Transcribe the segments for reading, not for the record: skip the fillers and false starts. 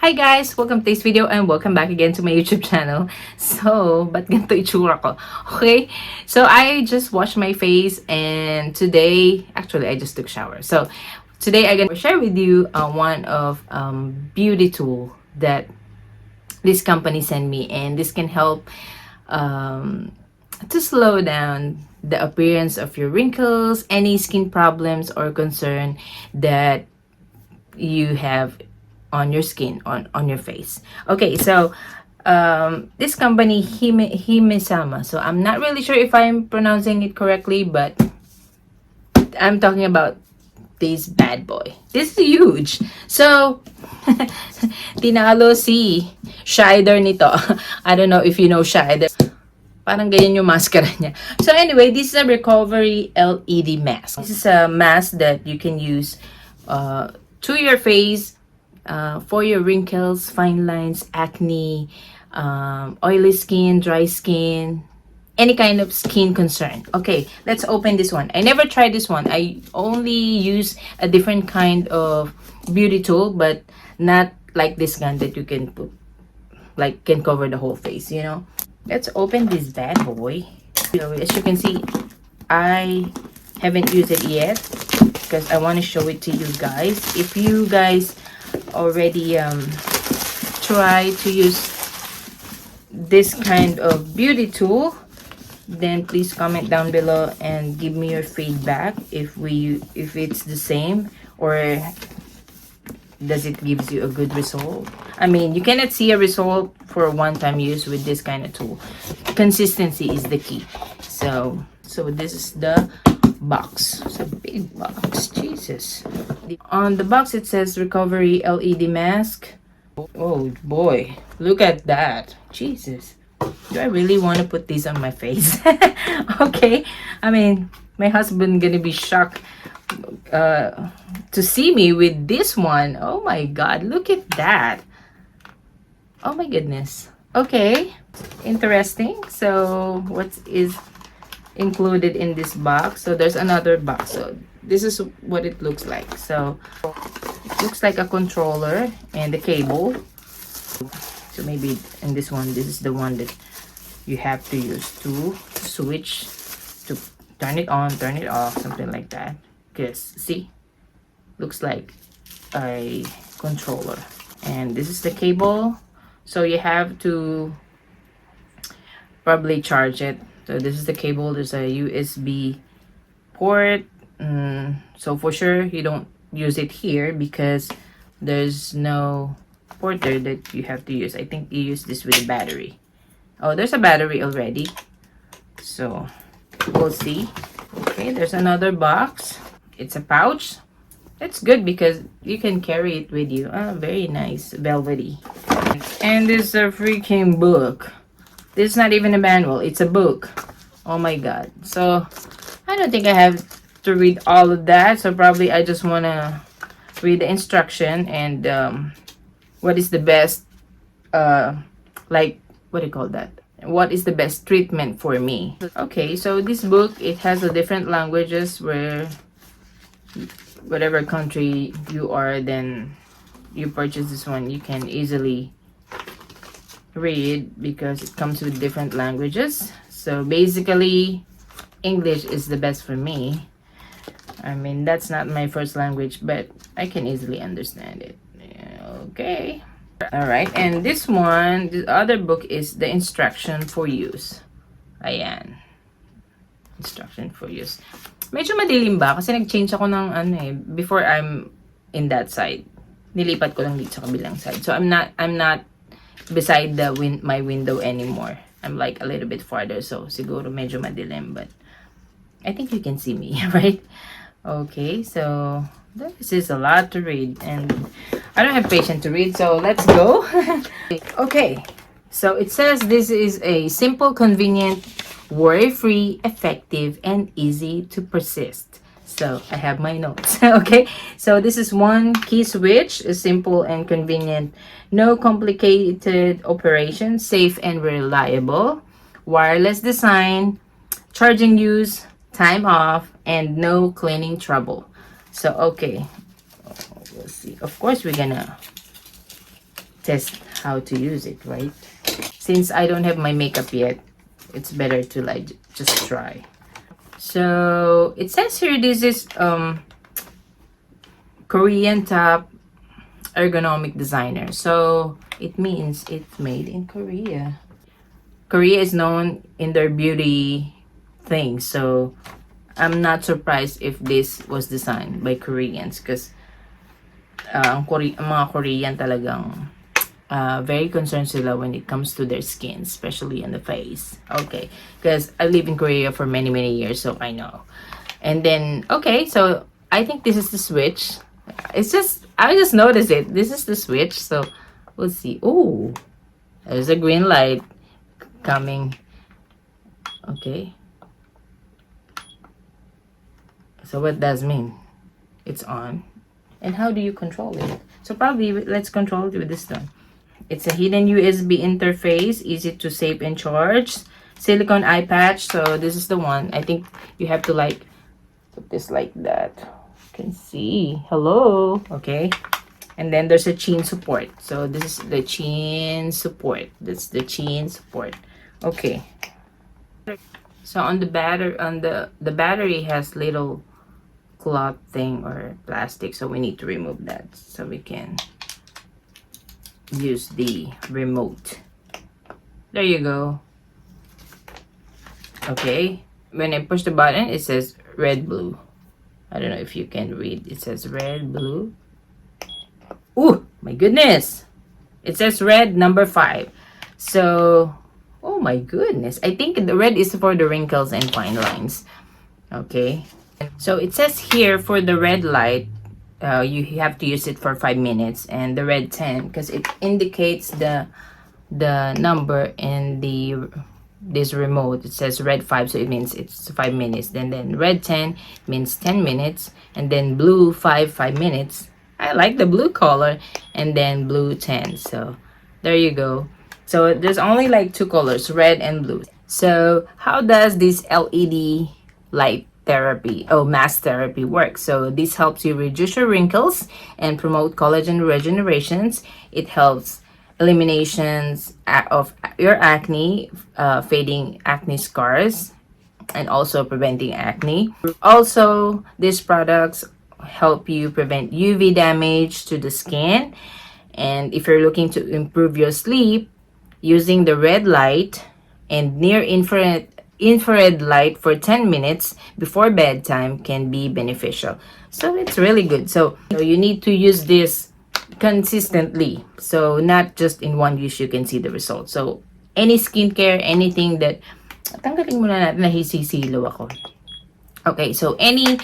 Hi guys! Welcome to this video and welcome back again to my YouTube channel. So, ba't ganito itsura ko? Okay, so I just washed my face and today, actually I just took shower. So, today I'm gonna share with you one of beauty tool that this company sent me, and this can help to slow down the appearance of your wrinkles, any skin problems or concern that you have on your skin, on your face. Okay, so this company Himesama, so I'm not really sure if I'm pronouncing it correctly, but I'm talking about this bad boy. This is huge. So tinalo si Shider nito. I don't know if you know Shider. Parang ganyan yung mascara niya. So anyway, this is a recovery LED mask. This is a mask that you can use to your face, for your wrinkles, fine lines, acne, oily skin, dry skin, any kind of skin concern. Okay, let's open this one. I never tried this one. I only use a different kind of beauty tool, but not like this gun that you can put, like, can cover the whole face, you know. Let's open this bad boy. So as you can see, I haven't used it yet because I want to show it to you guys. If you guys already try to use this kind of beauty tool, then please comment down below and give me your feedback if it's the same, or does it gives you a good result. I mean, you cannot see a result for a one-time use with this kind of tool. Consistency is the key. So this is the box. It's a big box, Jesus. On the box it says recovery LED mask. Oh boy, look at that, Jesus. Do I really want to put this on my face? Okay, I mean, my husband gonna be shocked to see me with this one. Oh my god, look at that. Oh my goodness. Okay, interesting. So what is included in this box? So there's another box. So this is what it looks like. So it looks like a controller and the cable. So maybe in this one, this is the one that you have to use to switch, to turn it on, turn it off, something like that. Because see, looks like a controller. And this is the cable. So you have to probably charge it. So this is the cable. There's a USB port. So for sure you don't use it here because there's no port there that you have to use. I think you use this with a battery. Oh, there's a battery already. So we'll see. Okay, there's another box. It's a pouch. It's good because you can carry it with you. Oh, very nice, velvety. And there's a freaking book. This is not even a manual, it's a book. Oh my god. So I don't think I have to read all of that, so probably I just want to read the instruction and what is the best like, what do you call that, what is the best treatment for me. Okay, so this book, it has a different languages, where whatever country you are, then you purchase this one, you can easily read because it comes with different languages. So basically English is the best for me. I mean, that's not my first language, but I can easily understand it. Okay, all right. And this one, the other book, is the instruction for use. Ayan, instruction for use. Medyo madilim ba kasi nag-change ako ng before I'm in that side, nilipat ko lang dito sa kabilang side. So I'm not beside the my window anymore. I'm like a little bit farther, so siguro medyo madilim, but I think you can see me, right? Okay, so this is a lot to read and I don't have patience to read, so let's go. Okay, so it says this is a simple, convenient, worry-free, effective, and easy to persist. So I have my notes. Okay, so this is one key switch, is simple and convenient, no complicated operation, safe and reliable, wireless design, charging use, time off, and no cleaning trouble. So okay, we'll see. Of course we're gonna test how to use it, right? Since I don't have my makeup yet, it's better to like just try. So it says here this is Korean top ergonomic designer. So it means it's made in Korea. Korea is known in their beauty things, so I'm not surprised if this was designed by Koreans because mga Korean talagang very concerned sila when it comes to their skin, especially in the face. Okay, because I live in Korea for many years, so I know. And then, okay, so I think this is the switch. It's just, I just noticed it. This is the switch, so we'll see. Oh, there's a green light coming. Okay. So what does mean? It's on. And how do you control it? So probably let's control it with this one. It's a hidden USB interface, easy to save and charge. Silicone eye patch. So this is the one. I think you have to like put this like that. You can see. Hello. Okay. And then there's a chin support. So this is the chin support. That's the chin support. Okay. So on the battery has little cloth thing or plastic, so we need to remove that so we can use the remote. There you go. Okay, when I push the button it says red blue. I don't know if you can read. It says red blue. Oh my goodness, it says red number 5. So oh my goodness, I think the red is for the wrinkles and fine lines. Okay, so it says here for the red light, you have to use it for 5 minutes, and the red 10 because it indicates the number in this remote. It says red 5, so it means it's 5 minutes. Then red 10 means 10 minutes, and then blue 5 minutes. I like the blue color, and then blue 10. So there you go. So there's only like 2 colors, red and blue. So how does this LED light therapy, mask therapy work? So this helps you reduce your wrinkles and promote collagen regenerations. It helps eliminations of your acne, fading acne scars, and also preventing acne. Also, these products help you prevent UV damage to the skin. And if you're looking to improve your sleep, using the red light and near infrared light for 10 minutes before bedtime can be beneficial. So it's really good. So you need to use this consistently. So not just in one use you can see the results. So any skincare, anything that tanggalin muna natin, nahisisilaw ako. Okay, so any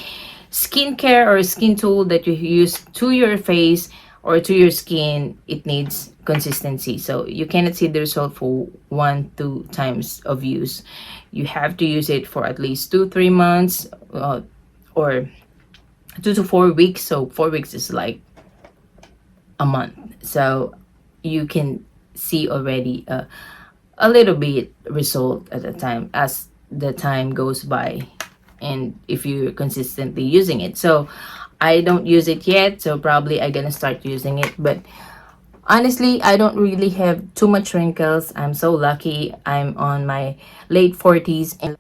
skincare or skin tool that you use to your face or to your skin, it needs consistency. So you cannot see the result for 1-2 times of use. You have to use it for at least 2-3 months, or 2 to 4 weeks. So 4 weeks is like a month. So you can see already a little bit result at a time as the time goes by, and if you're consistently using it. So I don't use it yet, so probably I'm gonna start using it. But honestly, I don't really have too much wrinkles. I'm so lucky. I'm on my late 40s, and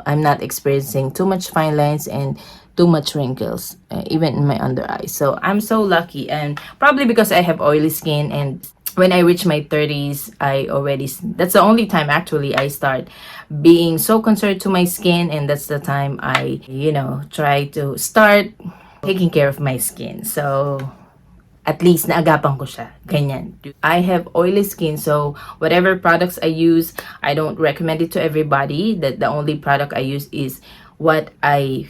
I'm not experiencing too much fine lines and too much wrinkles, even in my under eyes. So I'm so lucky, and probably because I have oily skin. And when I reach my 30s, that's the only time actually I start being so concerned to my skin, and that's the time I try to start taking care of my skin. So at least naagapan ko siya. Ganyan. I have oily skin, so whatever products I use, I don't recommend it to everybody. That the only product I use is what I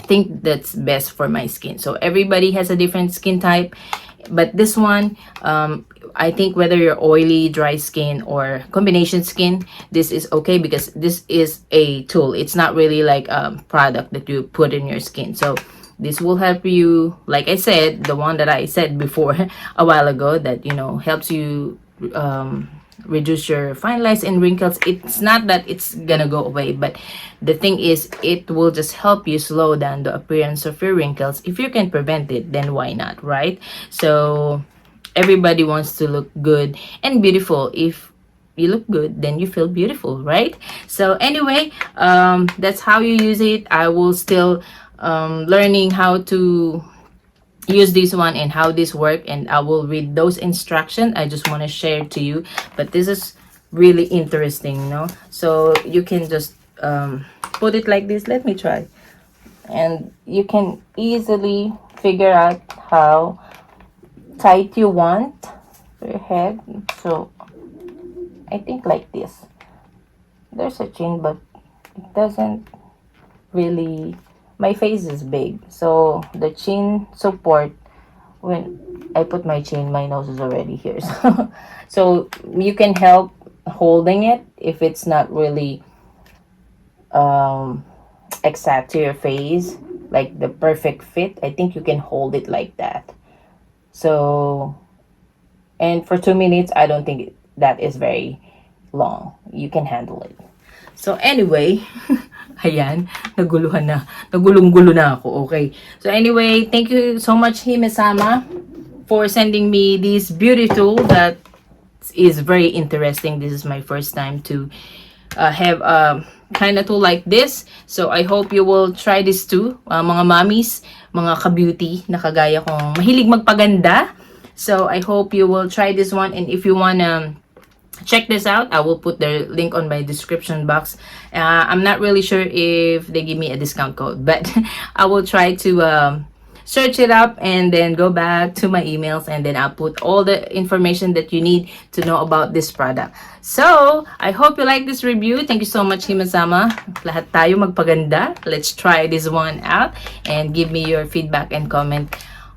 think that's best for my skin. So everybody has a different skin type, but this one, I think whether you're oily, dry skin, or combination skin, this is okay because this is a tool. It's not really like a product that you put in your skin. So this will help you, like I said, the one that I said before a while ago, that helps you reduce your fine lines and wrinkles. It's not that it's gonna go away, but the thing is, it will just help you slow down the appearance of your wrinkles. If you can prevent it, then why not, right? So everybody wants to look good and beautiful. If you look good, then you feel beautiful, right? So anyway, that's how you use it. I will still learning how to use this one and how this work, and I will read those instructions. I just want to share to you, but this is really interesting, no? So you can just put it like this. Let me try, and you can easily figure out how tight you want your head. So I think like this. There's a chin, but it doesn't really, my face is big, so the chin support, when I put my chin, my nose is already here. So you can help holding it if it's not really exact to your face, like the perfect fit. I think you can hold it like that. So, and for 2 minutes, I don't think that is very long. You can handle it. So anyway, ayan, nagulong-gulo na ako, okay. So anyway, thank you so much, Hime-sama, for sending me this beauty tool that is very interesting. This is my first time to have a kind of tool like this. So I hope you will try this too, mga mommies, mga ka-beauty na kagaya kong mahilig magpaganda. So I hope you will try this one, and if you wanna check this out, I will put the link on my description box. I'm not really sure if they give me a discount code, but I will try to search it up and then go back to my emails, and then I'll put all the information that you need to know about this product. So I hope you like this review. Thank you so much, Hima-sama. Lahat tayo magpaganda. Let's try this one out and give me your feedback and comment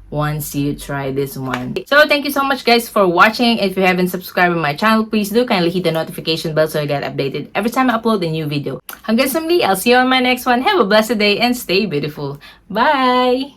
once you try this one. So thank you so much, guys, for watching. If you haven't subscribed to my channel, please do kindly hit the notification bell so you get updated every time I upload a new video. Hanggang sa muli, I'll see you on my next one. Have a blessed day and stay beautiful. Bye!